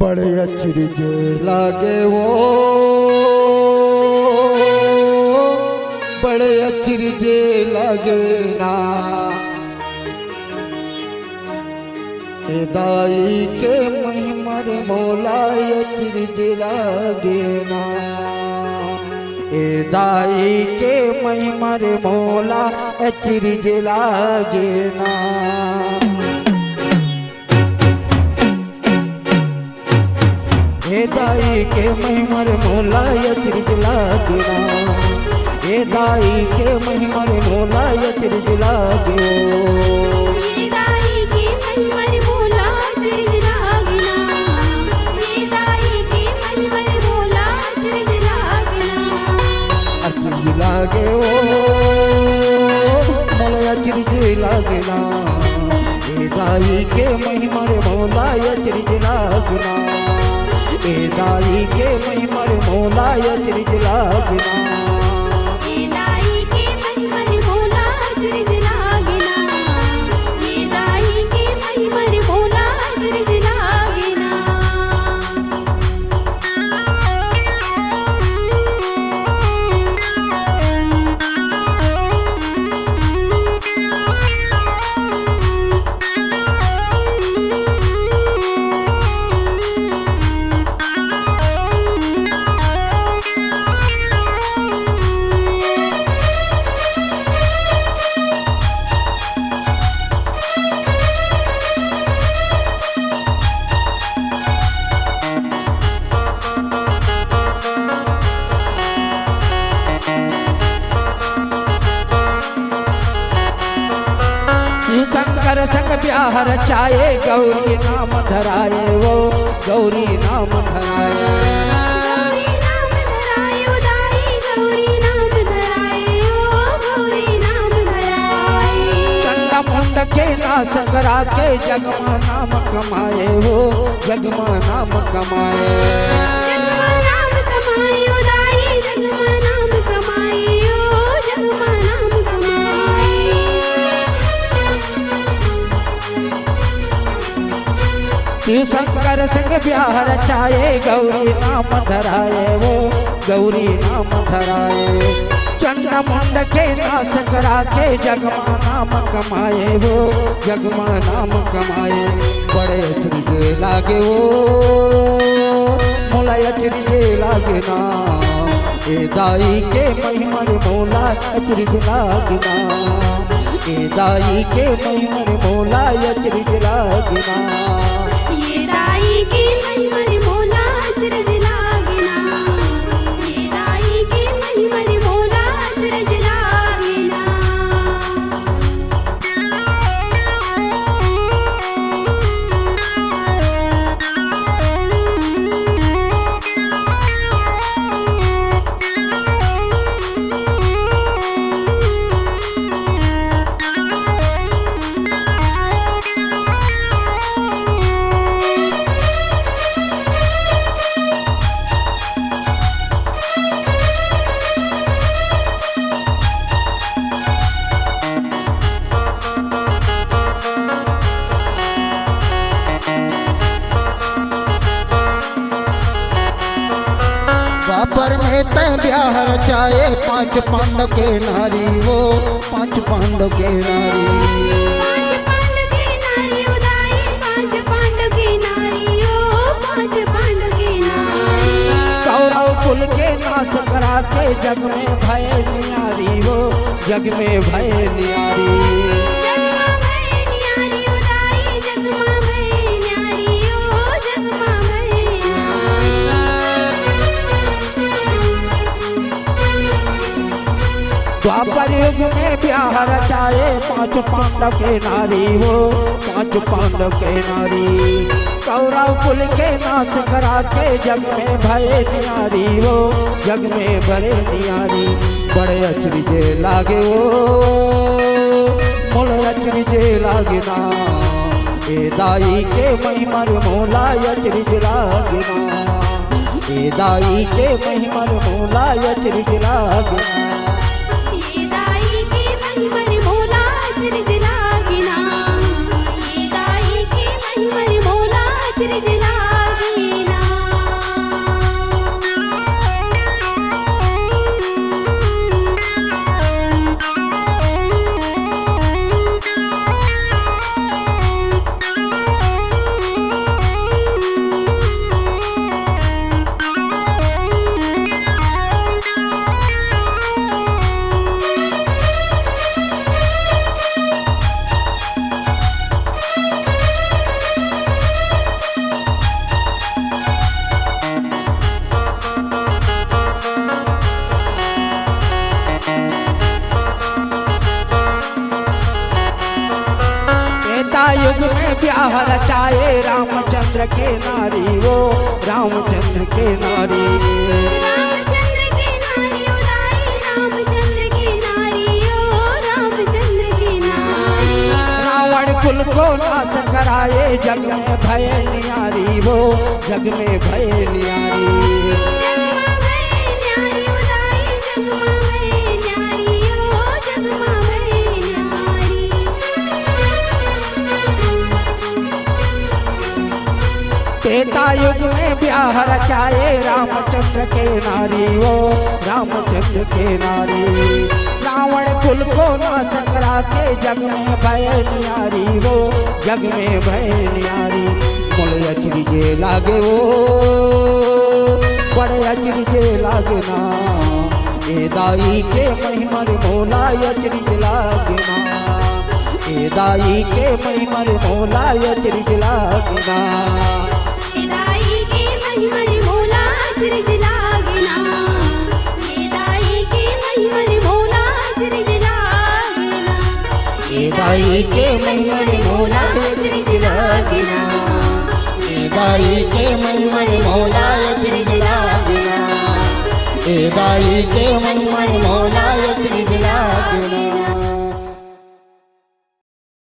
बड़े अचरज लागे वो, बड़े अचरज लागे ना ए दाई के महिमर मौला अचरज लागे ना ए दाई के महिमर मौला अचरज लागे ना। ए दाई के महिमर मौला अचरज लागे ना ए दाई के महिमर मौला अचरज लागे ए दाई के महिमर मौला अचरज लागे ना ए दाई के महिमर मौला अचरज लागे ना। अचरज लागे ओ मौला अचरज लागे ना ए दाई के महिमर मौला अचरज लागे ना ए दाई के महिमर मौला अचरज लागे ना। ए दाई के महिमर मौला अचरज लागे ना ए दाई के महिमर मौला अचरज लागे ना। शंकर संग ब्याह रचाए गौरी नाम धराए वो गौरी नाम धराए गौरी नाम धराए ओ दाई गौरी नाम धराए ओ गौरी नाम धराए। चंडा मुंड के नाथ करा के जगमा नाम कमाए वो जगमा नाम कमाए जगमा नाम कमाए ओ दाई जगमा नाम कमाए ओ जगमा नाम कमाए। शंकर संग ब्याह रचाए गौरी नाम धराए वो गौरी नाम धराए चंडा मुंड के नाथ करा के जगमा नाम कमाए वो जगमा नाम कमाए। बड़े अचरज लागे वो मौला अचरज लागे ना ए दाई के महिमर मौला अचरज लागे ना ए दाई के महिमर मौला अचरज लागे ना। ए दाई के महिमर मौला अचरज लागे ना ए दाई के महिमर मौला अचरज लागे ना। बाबर में तय ब्याह रचाए पांच पांडव के नारी वो पांच पांडव के नारी पांच पांडव के नारी ओ दाई पांच पांडव के नारी ओ पांच पांडव के नारी। कौरव कुल के नाश करा के जग में भय नियारी वो जग में भय नियारी जगमा भय न्यारी ओ दाई जगमा भय न्यारी ओ जगमा भय द्वापर युग में ब्याह रचाए पांच पांडव के नारी वो पांच पांडव के नारी कौरव कुल के नाश करा के जग में भय नियारी वो जग में भरे नियारी। बड़े अचरज लागे वो मौला अचरज लागे ना ए दाई के महिमर मौला अचरज लागे ना ए दाई के महिमर मौला अचरज लागे ना। ए दाई के महिमर मौला अचरज लागे ना ए दाई के महिमर मौला अचरज लागे ब्याह रचाए रामचंद्र के नारी वो रामचंद्र के नारी। रामचंद्र के नारी उदाई रामचंद्र के नारी ओ रामचंद्र के नारी। रावण कुल को नाश कराए जग में भय न्यारी वो जग में भय न्यारी। त्रेता युग में ब्याह रचाए रामचंद्र के नारी वो रामचंद्र के नारी। रावण कुल को नाश करा के जग में भय न्यारी वो जग में भय न्यारी। बोले अचरी जे लागे वो बड़े अचरी जे लागे ना ए दाई के महिमर मोला अचरी जे लागे ना ए दाई के महिमर मोला अचरी जे लागे ना। दाई के महिमर मोला अचरज लागना दाई के महिमर मोला अचरज लागना दाई के महिमर मोला अचरज लागना।